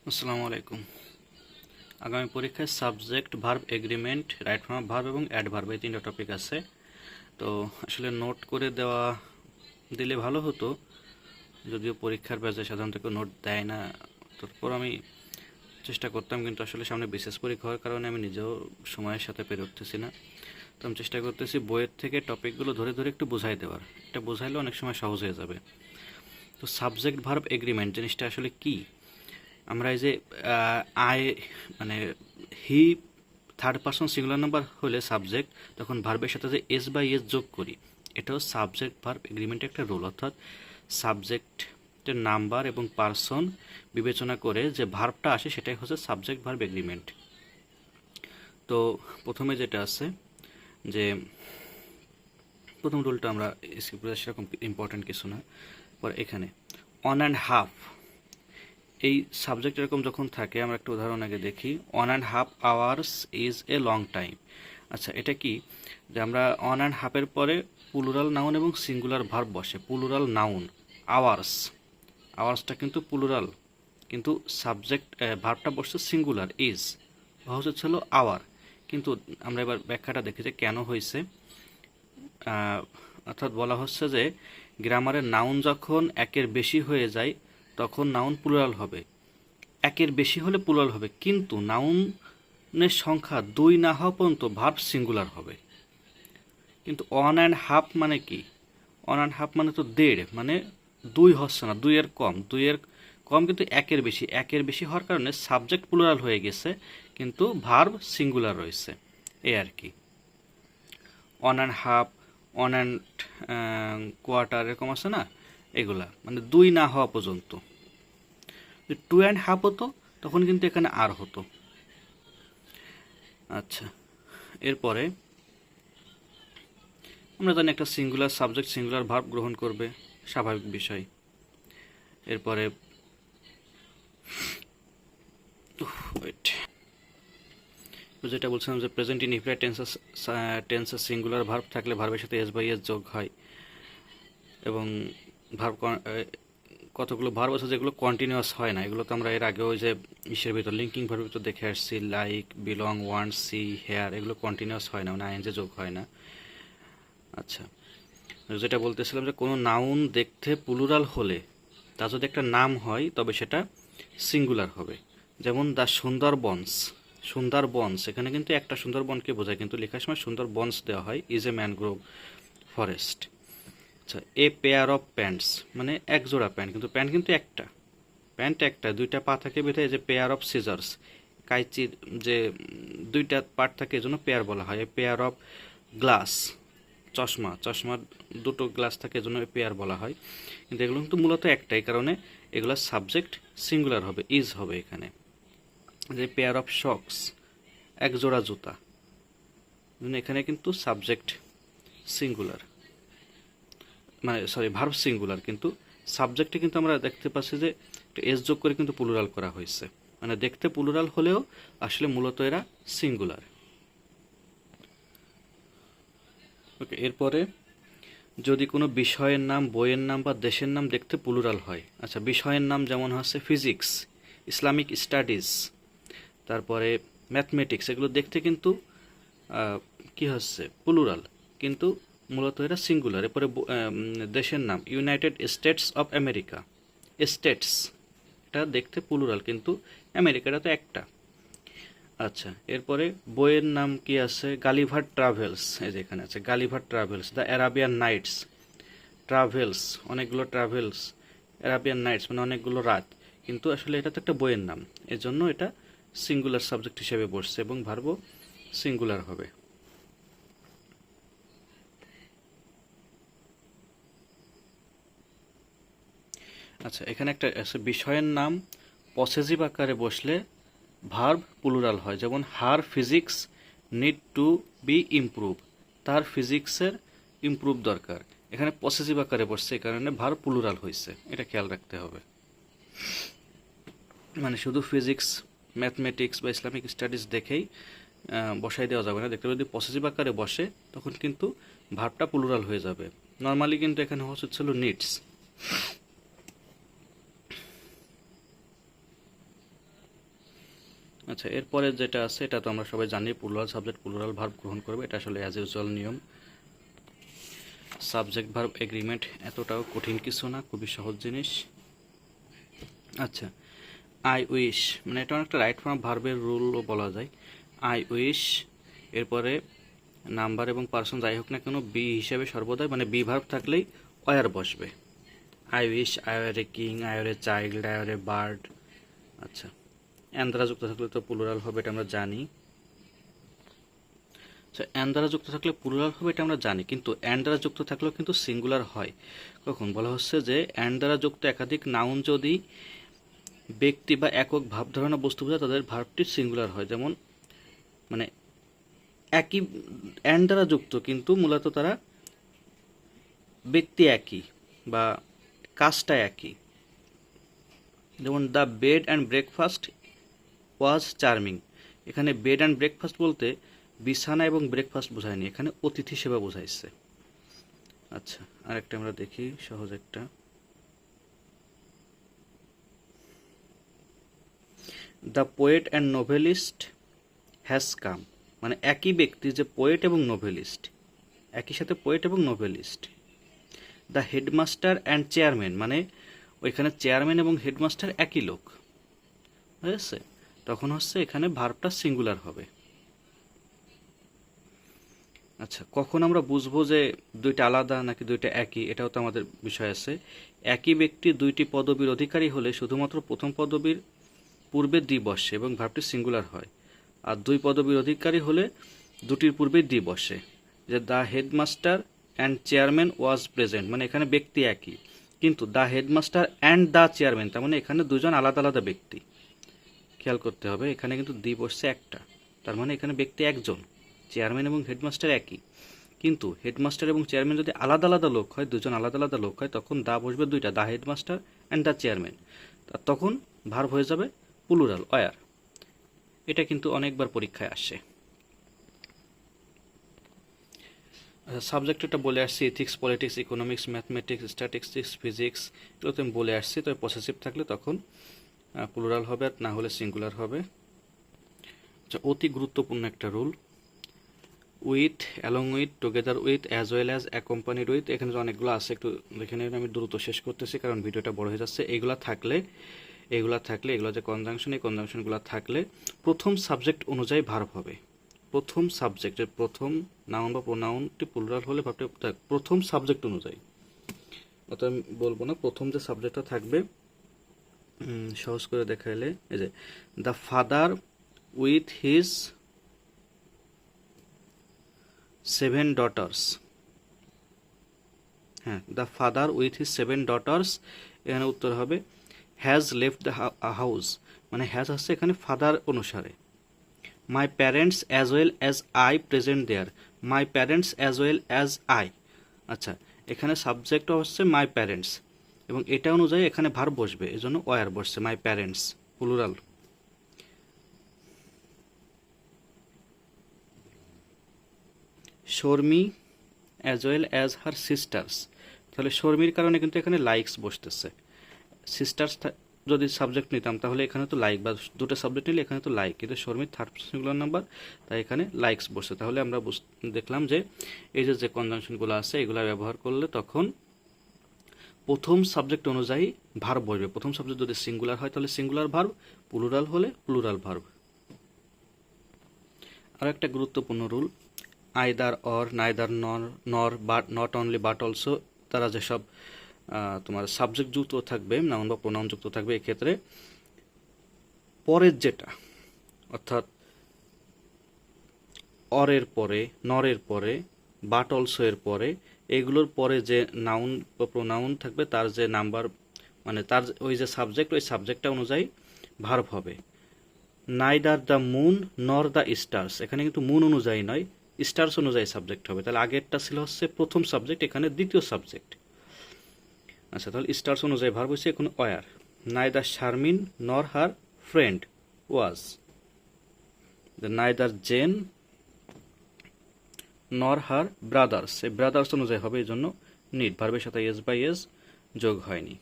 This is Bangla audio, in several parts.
আসসালামু আলাইকুম। আগামী পরীক্ষায় subject, verb, agreement, right form of verb এবং অ্যাডভার্ব এই তিনটা টপিক আছে। তো আসলে নোট করে দিলে ভালো হতো, যদিও পরীক্ষার ব্যাচে সাধারণত কেউ নোট দেয় না। তারপর আমি চেষ্টা করতাম, কিন্তু আসলে সামনে বিশেষ পরীক্ষা হওয়ার কারণে আমি নিজেও সময়ের সাথে পেরে উঠতেছি না। তো আমি চেষ্টা করতেছি বইয়ের থেকে টপিকগুলো ধরে ধরে একটু বোঝাই দেওয়ার। এটা বোঝাইলে অনেক সময় সহজ হয়ে যাবে। তো সাবজেক্ট, ভার্ব, এগ্রিমেন্ট জিনিসটা আসলে কি? আমরা এই যে আই মানে he third person singular number হলে সাবজেক্ট, তখন ভার্বের সাথে যে এস বা এস যোগ করি, এটাও সাবজেক্ট ভার্ব এগ্রিমেন্টের একটা রোল। অর্থাৎ সাবজেক্টের নাম্বার এবং পারসন বিবেচনা করে যে ভার্বটা আসে সেটাই হচ্ছে সাবজেক্ট ভার্ব এগ্রিমেন্ট। তো প্রথমে যেটা আছে যে প্রথম রুলটা আমরা স্কিপ করে সেরকম ইম্পর্টেন্ট কিছু না। পরে এখানে অন অ্যান্ড হাফ, এই সাবজেক্ট এরকম যখন থাকে, আমরা একটা উদাহরণ আগে দেখি। 1.5 hours is a long time. আচ্ছা, এটা কি যে আমরা 1.5-এর পরে প্লুরাল নাউন এবং সিঙ্গুলার ভার্ব বসে। প্লুরাল নাউন আওয়ার্স, আওয়ার্সটা কিন্তু প্লুরাল, কিন্তু সাবজেক্ট ভার্বটা বসছে সিঙ্গুলার ইজ, সহজ ছিল আওয়ার। কিন্তু আমরা এবার ব্যাখ্যাটা দেখি যে কেন হয়েছে। অর্থাৎ বলা হচ্ছে যে গ্রামারের নাউন যখন একের বেশি হয়ে যায় তখন নাউন প্লুরাল হবে, একের বেশি হলে প্লুরাল হবে, কিন্তু নাউনের সংখ্যা 2 না হওয়া পর্যন্ত ভার্ব সিঙ্গুলার হবে। কিন্তু 1.5 মানে কি? 1.5 মানে তো 1.5, মানে 2 হচ্ছে না, 2 এর কম, 2 এর কম কিন্তু একের বেশি, একের বেশি হওয়ার কারণে সাবজেক্ট প্লুরাল হয়ে গেছে কিন্তু ভার্ব সিঙ্গুলার রয়েছে, এই আর কি। 1.5, 1.25 এরকম আছে না, এগুলা মানে 2 না হওয়া পর্যন্ত। 2.5 হতো তখন কিন্তু এখানে আর হতো। আচ্ছা, এরপরে আমরা জানি একটা সিঙ্গুলার সাবজেক্ট সিঙ্গুলার ভার্ব গ্রহণ করবে, স্বাভাবিক বিষয়। এরপরে যেটা বলছিলাম যে প্রেজেন্ট ইনডিফিনিট টেন্সে সিঙ্গুলার ভার্ব থাকলে ভার্বের সাথে এস বাই এস যোগ হয়, এবং ভার্ব কতগুলো ভার্ব আছে যেগুলো কন্টিনিউয়াস হয় না। এগুলো তো আমরা এর আগেও যে ইসের ভিতর লিঙ্কিং ভার্বের ভিতর দেখে আসছি, like, belong, want, see, here, এগুলো কন্টিনিউয়াস হয় না, মানে আইএনজি যোগ হয় না। আচ্ছা, যেটা বলতেছিলাম যে কোনো নাউন দেখতে প্লুরাল হলে তা যদি একটা নাম হয় তবে সেটা সিঙ্গুলার হবে। যেমন দ্য সুন্দরবনস, সুন্দরবনস এখানে কিন্তু একটা সুন্দরবনকে বোঝায়, কিন্তু লেখার সময় সুন্দরবনস দেওয়া হয়, ইজ এ ম্যানগ্রোভ ফরেস্ট। আচ্ছা, এ পেয়ার অফ প্যান্টস মানে এক জোড়া প্যান্ট, কিন্তু প্যান্ট কিন্তু একটা, প্যান্ট একটা, দুইটা পা থাকে বেঁধে। যে পেয়ার অফ সিজার্স, কাইচির যে দুইটা পার্ট থাকে এজন্য পেয়ার বলা হয়। পেয়ার অফ গ্লাস, চশমা, চশমার দুটো গ্লাস থাকে এজন্য পেয়ার বলা হয়। কিন্তু এগুলো কিন্তু মূলত একটাই, কারণে এগুলো সাবজেক্ট সিঙ্গুলার হবে, ইজ হবে এখানে। যে পেয়ার অফ শক্স, এক জোড়া জুতা, এখানে কিন্তু সাবজেক্ট সিঙ্গুলার, মানে সরি ভার্ব সিঙ্গুলার, কিন্তু সাবজেক্টে কিন্তু আমরা দেখতে পাচ্ছি যে এস যোগ করে কিন্তু প্লুরাল করা হয়েছে, মানে দেখতে প্লুরাল হলেও আসলে মূলত এরা সিঙ্গুলার। ওকে, এরপরে যদি কোনো বিষয়ের নাম, বইয়ের নাম বা দেশের নাম দেখতে প্লুরাল হয়। আচ্ছা, বিষয়ের নাম যেমন হচ্ছে ফিজিক্স, ইসলামিক স্টাডিজ, তারপরে ম্যাথমেটিক্স, এগুলো দেখতে কিন্তু কি হচ্ছে প্লুরাল, কিন্তু মূলত এরা সিঙ্গুলার। এরপরে দেশের নাম United states of America, states, এটা দেখতে প্লুরাল কিন্তু আমেরিকাটা তো একটা। আচ্ছা, এরপরে বইয়ের নাম কি আছে? গালিভার ট্রাভেলস, এই যে এখানে আছে Gulliver travels, the Arabian nights, travels অনেকগুলো ট্রাভেলস, অ্যারাবিয়ান নাইটস মানে অনেকগুলো রাত, কিন্তু আসলে এটা তো একটা বইয়ের নাম, এজন্য এটা সিঙ্গুলার সাবজেক্ট হিসেবে বসছে এবং ভার্বও সিঙ্গুলার হবে। আচ্ছা, এখানে একটা আছে বিষয়ের নাম পসেসিভ আকারে বসলে ভার্ব প্লুরাল হয়। যেমন her physics need to be improve, তার ফিজিক্সের ইমপ্রুভ দরকার, এখানে পসেসিভ আকারে বসছে, এই কারণে ভার্ব প্লুরাল হয়েছে, এটা খেয়াল রাখতে হবে। মানে শুধু ফিজিক্স, ম্যাথমেটিক্স বা ইসলামিক স্টাডিজ দেখেই বসাই দেওয়া যাবে না, দেখতে যদি পসেসিভ আকারে বসে তখন কিন্তু ভার্বটা প্লুরাল হয়ে যাবে। নর্মালি কিন্তু এখানে হচ্ছিল নিডস। আচ্ছা, এরপরে যেটা আছে এটা তো আমরা সবাই জানি, প্লুরাল সাবজেক্ট প্লুরাল ভার্ব গ্রহণ করবে, এটা আসলে অ্যাজ ইউজুয়াল নিয়ম। সাবজেক্ট ভার্ব এগ্রিমেন্ট এতটাও কঠিন কিছু না, খুবই সহজ জিনিস। আচ্ছা, আই উইশ মানে এটা অনেকটা রাইট ফর্ম ভার্বের রুলও বলা যায়। আই উইশ, এরপরে নাম্বার এবং পার্সন যাই হোক না কেন বি হিসাবে সর্বদাই, মানে বি ভার্ব থাকলেই ওয়ার বসবে। I wish, I were a king, I were a child, I were a bird. আচ্ছা, অ্যান দ্বারা যুক্ত থাকলে তো প্লুরাল হবে, এটা আমরা জানি। আচ্ছা, অ্যান দ্বারা যুক্ত থাকলে প্লুরাল হবে এটা আমরা জানি, কিন্তু অ্যান দ্বারা যুক্ত থাকলেও কিন্তু সিঙ্গুলার হয়। কখন বলা হচ্ছে যে অ্যান দ্বারা যুক্ত একাধিক নাউন যদি ব্যক্তি বা একক ভাব ধারণা বস্তু বোঝায় তাদের ভার্বটি সিঙ্গুলার হয়। যেমন মানে একই অ্যান দ্বারা যুক্ত কিন্তু মূলত তারা ব্যক্তি একই বা কাজটা একই। যেমন the bed and breakfast was charming, এখানে বেড অ্যান্ড ব্রেকফাস্ট বলতে বিছানা এবং ব্রেকফাস্ট বোঝায়নি, এখানে অতিথি সেবা বোঝাইছে। আচ্ছা, আরেকটা আমরা দেখি সহজ একটা। The poet and novelist has come, মানে একই ব্যক্তি যে পোয়েট এবং নোভেলিস্ট, একই সাথে পোয়েট এবং novelist. The headmaster and chairman, মানে ওইখানে চেয়ারম্যান এবং হেডমাস্টার একই লোক, বুঝেছে? তখন হচ্ছে এখানে ভার্বটা সিঙ্গুলার হবে। আচ্ছা, কখন আমরা বুঝবো যে দুইটা আলাদা নাকি দুইটা একই, এটাও তো আমাদের বিষয় আছে। একই ব্যক্তি দুইটি পদবীর অধিকারী হলে শুধুমাত্র প্রথম পদবীর পূর্বে দি বসে এবং ভার্বটি সিঙ্গুলার হয়, আর দুই পদবীর অধিকারী হলে দুটির পূর্বে দি বসে। যে the headmaster and chairman was present, মানে এখানে ব্যক্তি একই, কিন্তু the headmaster and the chairman, তার মানে এখানে দুজন আলাদা আলাদা ব্যক্তি। খেয়াল করতে হবে, এখানে কিন্তু দি বসছে একটা, তার মানে এখানে ব্যক্তি একজন। চেয়ারম্যান এবং হেডমাস্টার একই, কিন্তু হেডমাস্টার এবং চেয়ারম্যান যদি আলাদা আলাদা লোক হয়, দুজন আলাদা আলাদা লোক হয়, তখন দা বসবে দুইটা, the headmaster and the chairman, তখন ভার্ব হয়ে যাবে প্লুরাল ওয়ার। এটা কিন্তু অনেকবার পরীক্ষায় আসে। সাবজেক্টটা বলে আসছি, ethics, politics, economics, mathematics, statistics, physics, এগুলো তো আমি বলে আসছি। তবে পসেসিভ থাকলে তখন প্লুরাল হবে, আর না হলে সিঙ্গুলার হবে। আচ্ছা, অতি গুরুত্বপূর্ণ একটা rule, with, along with, together with, as well as, accompanied with, এখানে যে অনেকগুলো আছে একটু দেখে নেবেন, আমি দ্রুত শেষ করতেছি কারণ ভিডিওটা বড় হয়ে যাচ্ছে। এগুলো থাকলে এগুলো যে কনজাংশন, এই কনজাংশনগুলো থাকলে প্রথম সাবজেক্ট অনুযায়ী ভার্ব হবে। প্রথম সাবজেক্টের প্রথম নাউন বা প্রোনাউনটি প্লুরাল হলে ভার্বটি প্রথম সাবজেক্ট অনুযায়ী, অর্থাৎ আমি বলবো না, প্রথম যে সাবজেক্টটা থাকবে, সহজ করে দেখাইলে এই যে the father with his 7 daughters, হ্যাঁ, the father with his 7 daughters, এখানে উত্তর হবে হ্যাজ লেফট দ্য হাউস, মানে হ্যাজ হচ্ছে এখানে ফাদার অনুসারে। My parents as well as I present there, my parents as well as I. আচ্ছা, এখানে সাবজেক্ট হচ্ছে মাই প্যারেন্টস এবং এটা অনুযায়ী এখানে ভার্ব বসবে, এজন্য ওয়ার বসছে, my parents plural. Sharmi as well as her sisters, তাহলে শর্মির কারণে কিন্তু এখানে লাইকস বসতেছে। সিস্টার্স যদি সাবজেক্ট নিতাম তাহলে এখানে তো লাইক, বা দুটো সাবজেক্ট নিলে এখানে তো লাইক, কিন্তু শর্মির থার্ড সিঙ্গুলার নাম্বার, তাই এখানে লাইকস বসছে। তাহলে আমরা দেখলাম যে এই যে কনজাংশনগুলো আছে এগুলো ব্যবহার করলে তখন প্রথম সাবজেক্ট অনুযায়ী ভার্ব বসবে। প্রথম সাবজেক্ট যদি সিঙ্গুলার হয় তাহলে সিঙ্গুলার ভার্ব, প্লুরাল হলে প্লুরাল ভার্ব। আর একটা গুরুত্বপূর্ণ রুল, আইদার অর, নাইদার, নর, but, not only, but also, তারা যেসব তোমার সাবজেক্ট যুক্ত থাকবে, নাউন বা প্রোনাউন যুক্ত থাকবে, এক্ষেত্রে পরের যেটা, অর্থাৎ অরের পরে, নরের পরে, বাট অলসো এর পরে, এগুলোর পরে যে নাউন বা প্রোনাউন থাকবে তার যে নাম্বার, মানে তার ওই যে সাবজেক্ট, ওই সাবজেক্টটা অনুযায়ী ভার্ব হবে। নাইদার দ্য মুন নর দ্য স্টার্স, এখানে কিন্তু মুন অনুযায়ী নয়, স্টার্স অনুযায়ী সাবজেক্ট হবে। তাহলে আগেরটা ছিল হচ্ছে প্রথম সাবজেক্ট, এখানে দ্বিতীয় সাবজেক্ট। আচ্ছা, তাহলে স্টার্স অনুযায়ী ভার্ব হচ্ছে এখন war. Neither Sharmin nor her friend was, neither Jane nor her brothers, এই ব্রাদার্স অনুযায়ী হবে, এই জন্য নিড, ভার্বের সাথে এস বাই এস যোগ হয়নি।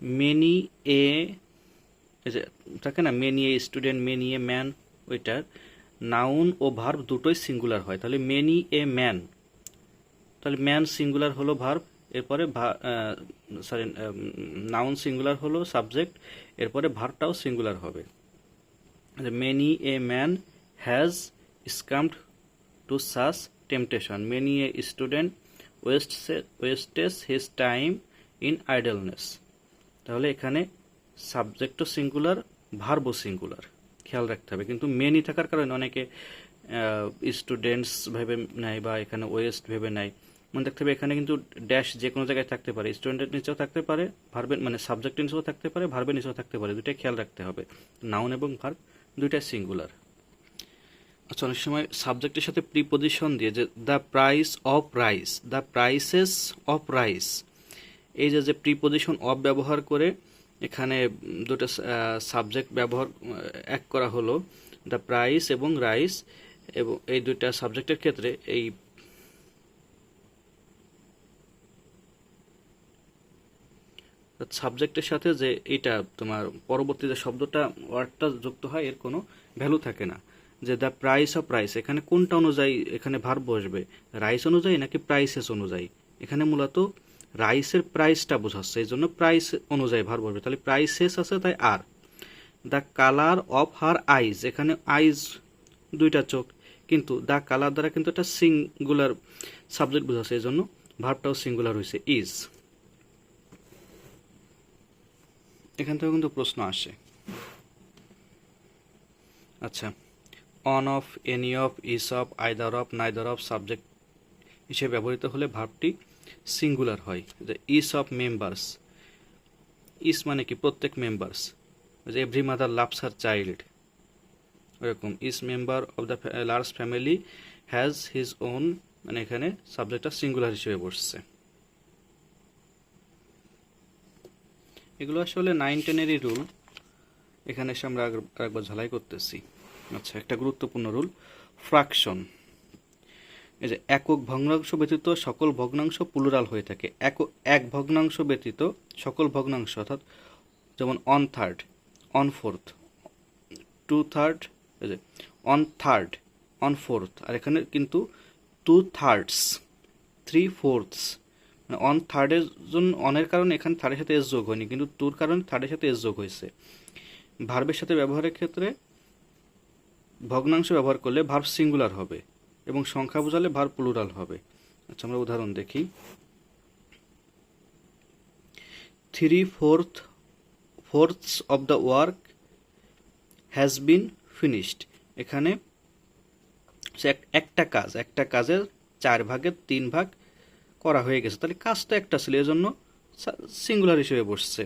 মেনি এ এই যে থাকে না many a student, many a man, ওইটার নাউন ও ভার্ব দুটোই সিঙ্গুলার হয়। তাহলে মেনি এ ম্যান, তাহলে ম্যান সিঙ্গুলার হলো ভার্ব, এরপরে সরি নাউন সিঙ্গুলার হলো সাবজেক্ট, এরপরে ভার্বটাও সিঙ্গুলার হবে। Many a man has succumbed to such temptation, many a student wastes his time in idleness. তাহলে এখানে সাবজেক্টও সিঙ্গুলার, ভার্বও সিঙ্গুলার, খেয়াল রাখতে হবে। কিন্তু মেনি থাকার কারণে অনেকে স্টুডেন্টস ভেবে নেয় বা এখানে ওয়েস্ট ভেবে নেয়। মনে রাখতে হবে এখানে কিন্তু ড্যাশ যে কোনো জায়গায় থাকতে পারে, স্টুডেন্টের নিচেও থাকতে পারে, ভার্বের মানে সাবজেক্টের নিচেও থাকতে পারে, ভার্বের নিচেও থাকতে পারে, দুটাই খেয়াল রাখতে হবে। নাউন এবং ভার্ব দুইটাই সিঙ্গুলার। আচ্ছা, অনেক সময় সাবজেক্টের সাথে প্রিপোজিশন দিয়ে, যে the price of rice, the prices of rice, এই যে প্রিপোজিশন অফ ব্যবহার করে এখানে দুটো সাবজেক্ট ব্যবহার এক করা হলো, দ্য প্রাইস এবং রাইস, এবং এই দুইটা সাবজেক্টের ক্ষেত্রে এই সাবজেক্টের সাথে যে এটা তোমার পরবর্তী যে শব্দটা ওয়ার্ডটা যুক্ত হয় এর কোনো ভ্যালু থাকে না। যে দ্য প্রাইস অফ রাইস, এখানে কোনটা অনুযায়ী এখানে ভার্ব বসবে, রাইস অনুযায়ী নাকি প্রাইসেস অনুযায়ী? এখানে মূলত রাইসের প্রাইসটা বোঝাচ্ছে, এই জন্য প্রাইস অনুযায়ী ভার্ব বসবে। তাহলে প্রাইসেস আছে তাই আর। দ্য কালার অফ হার আইজ, এখানে আইজ দুইটা চোখ, কিন্তু দ্য কালার দ্বারা কিন্তু একটা সিঙ্গুলার সাবজেক্ট বোঝাচ্ছে, এই জন্য ভার্বটাও সিঙ্গুলার হয়েছে ইজ। এখান থেকে কিন্তু প্রশ্ন আসে। আচ্ছা, on of, any of, is of, either of, neither of subject হিসেবে ব্যবহৃত হলে ভার্বটি সিঙ্গুলার হয়। যে ইস অফ মেম্বার্স, ইস মানে কি প্রত্যেক মেম্বার্স, যে every mother loves her child, ওরকম each member of the large family has his own, মানে এখানে সাবজেক্টটা সিঙ্গুলার হিসেবে বসছে। এগুলো আসলে 9-10-এরই রুল, এখানে এসে আমরা একবার ঝালাই করতেছি। আচ্ছা, একটা গুরুত্বপূর্ণ রুল, ফ্র্যাকশন। এই যে একক ভগ্নাংশ ব্যতীত সকল ভগ্নাংশ প্লুরাল হয়ে থাকে। এক ভগ্নাংশ ব্যতীত সকল ভগ্নাংশ, অর্থাৎ যেমন 1/3, 1/4, 2/3, এই যে 1/3, 1/4, আর এখানে কিন্তু 2/3, 3/4, মানে 1/3-এর জন্য অনের কারণে এখানে থার্ডের সাথে এস যোগ হয়নি, কিন্তু টুর কারণে থার্ডের সাথে এস যোগ হয়েছে। ভার্বের সাথে ব্যবহারের ক্ষেত্রে ভগ্নাংশ ব্যবহার করলে ভার্ব সিঙ্গুলার হবে এবং সংখ্যা বোঝালে ভার্ব প্লুরাল হবে। আচ্ছা, আমরা উদাহরণ দেখি। 3/4 of the work has been finished, এখানে একটা কাজের 4/3 করা হয়ে গেছে, তাহলে কাজ তো একটা ছিল, এজন্য সিঙ্গুলার হিসেবে বসছে।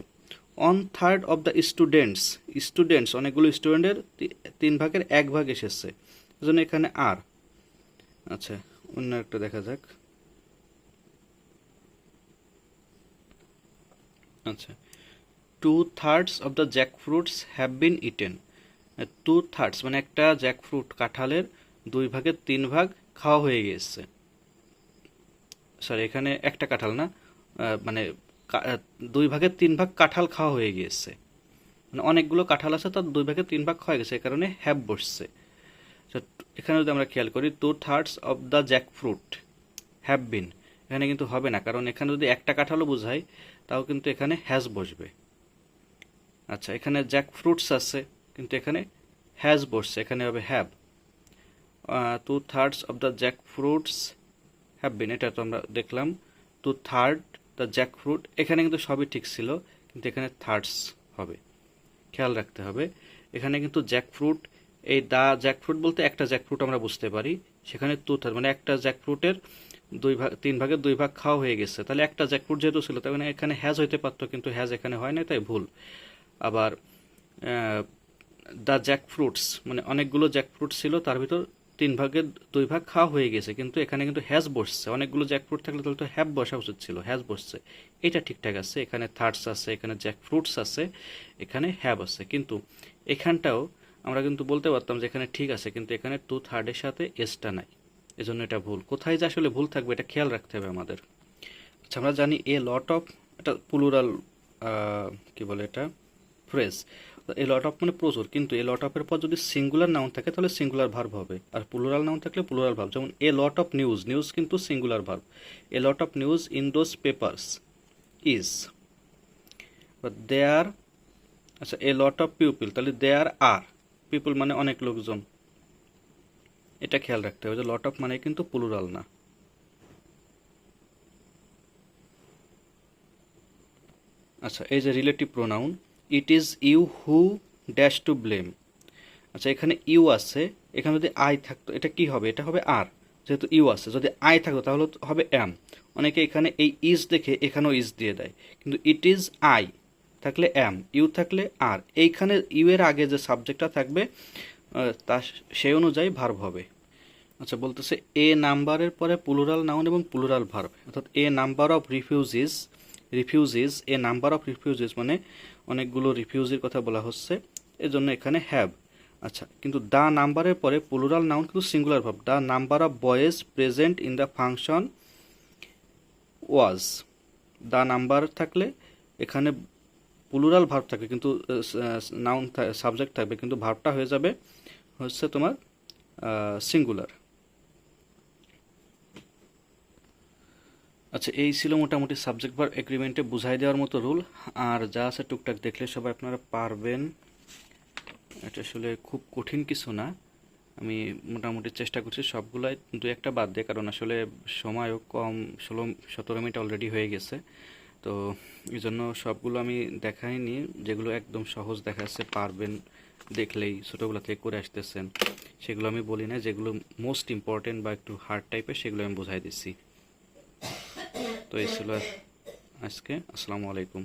1/3 অফ দ্য স্টুডেন্টস অনেকগুলো স্টুডেন্টের 3/1 এসেছে, এজন্য এখানে আর। আচ্ছা, অন্য একটা দেখা যাক। আচ্ছা, 2/3 of the jackfruits have been eaten, 2/3 মানে একটা জ্যাকফ্রুট কাঁঠালের 2/3 খাওয়া হয়ে গেছে। সরি, এখানে একটা কাঁঠাল না, মানে 2/3 কাঁঠাল খাওয়া হয়ে গিয়েছে, মানে অনেকগুলো কাঁঠাল আছে, তার 2/3 খাওয়া গেছে, এই কারণে হ্যাভ বসছে। এখানে যদি আমরা খেয়াল করি 2/3 of the jackfruit have been, এখানে কিন্তু হবে না, কারণ এখানে যদি একটা কাঁঠালও বোঝায় তাও কিন্তু এখানে হ্যাজ বসবে। আচ্ছা, এখানে জ্যাকফ্রুটস আছে কিন্তু এখানে হ্যাজ বসছে, এখানে হবে have. 2/3 of the jackfruits have been, এটা তো আমরা দেখলাম। 2/3 দ্য জ্যাকফ্রুট, এখানে কিন্তু সবই ঠিক ছিল, কিন্তু এখানে থার্ডস হবে, খেয়াল রাখতে হবে। এখানে কিন্তু জ্যাকফ্রুট, এই দা জ্যাকফ্রুট বলতে একটা জ্যাকফ্রুট আমরা বুঝতে পারি, সেখানে 2/3 মানে একটা জ্যাকফ্রুটের 3/2 খাওয়া হয়ে গেছে, তাহলে একটা জ্যাকফ্রুট যেহেতু ছিল তার মানে এখানে হ্যাজ হইতে পারতো, কিন্তু হ্যাজ এখানে হয় না, তাই ভুল। আবার দ্য জ্যাকফ্রুটস মানে অনেকগুলো জ্যাকফ্রুট ছিল, তার ভিতর 3/2 খাওয়া হয়ে গেছে, কিন্তু এখানে কিন্তু হ্যাজ বসছে। অনেকগুলো জ্যাকফ্রুট থাকলে তাহলে তো হ্যাভ বসা উচিত ছিল, হ্যাজ বসছে, এটা ঠিকঠাক আছে। এখানে থার্ডস আছে, এখানে জ্যাকফ্রুটস আছে, এখানে হ্যাভ আছে, কিন্তু এখানটাও আমরা কিন্তু বলতে পারতাম যে এখানে ঠিক আছে, কিন্তু এখানে 2/3 সাথে এসটা নাই, এজন্য এটা ভুল। কোথায় যে আসলে ভুল থাকবে এটা খেয়াল রাখতে হবে আমাদের। আচ্ছা, আমরা জানি এ লট অফ, এটা প্লুরাল কি বলে এটা ফ্রেজ, এ লট অফ মানে প্রচুর, কিন্তু এ লট অফের পর যদি সিঙ্গুলার নাউন থাকে তাহলে সিঙ্গুলার ভার্ব হবে, আর প্লুরাল নাউন থাকলে প্লুরাল ভার্ব। যেমন a lot of news, news কিন্তু singular verb. A lot of news in those papers is, but there, আচ্ছা এ লট অফ পিপল, তাহলে দেয়ার আর, পিপল মানে অনেক লোকজন, এটা খেয়াল রাখতে হবে যে লট অফ মানে কিন্তু প্লুরাল না। আচ্ছা এই যে relative pronoun, it is you who dash to blame. আচ্ছা এখানে ইউ আছে, এখানে যদি আই থাকতো এটা কি হবে, এটা হবে আর, যেহেতু ইউ আছে। যদি আই থাকতো তাহলে হবে অ্যাম। অনেকে এখানে এই ইজ দেখে এখানেও ইজ দিয়ে দেয়, কিন্তু ইট ইজ আই থাকলে অ্যাম, ইউ থাকলে আর, এইখানে ইউ এর আগে যে সাবজেক্টটা থাকবে তা সেই অনুযায়ী ভার্ব হবে। আচ্ছা বলতেছে এ নাম্বারের পরে প্লুরাল নাউন এবং প্লুরাল ভার্ব, অর্থাৎ a number of refugees, refugees a number of refugees মানে অনেকগুলো রিফিউজির কথা বলা হচ্ছে, এজন্য এখানে হ্যাভ। আচ্ছা কিন্তু দ্য নাম্বারের পরে প্লুরাল নাউন কিন্তু singular verb, the number of boys present in the function was. The number থাকলে এখানে প্লুরাল ভার্ব থাকবে, কিন্তু নাউন সাবজেক্ট থাকবে, কিন্তু ভার্বটা হয়ে যাবে হচ্ছে তোমার সিঙ্গুলার। আচ্ছা এই ছিল মোটামুটি সাবজেক্ট ভার্ব এগ্রিমেন্টে বুঝাই দেওয়ার মতো রুল, আর যা আছে টুকটাক দেখলে সবাই আপনারা পারবেন। এটা আসলে খুব কঠিন কিছু না, আমি মোটামুটি চেষ্টা করছি সবগুলাই, দু একটা বাদ দিয়ে, কারণ আসলে সময়ও কম, 16-17 মিনিট অলরেডি হয়ে গেছে। তো এই জন্য সবগুলো আমি দেখাইনি, যেগুলো একদম সহজ দেখা যাচ্ছে পারবেন দেখলেই, ছোটোবেলা থেকে করে আসতেছেন সেগুলো আমি বলি না, যেগুলো মোস্ট ইম্পর্টেন্ট বা একটু হার্ড টাইপের সেগুলো আমি বোঝাই দিচ্ছি। তো এই ছিল আজকে। আসসালামু আলাইকুম।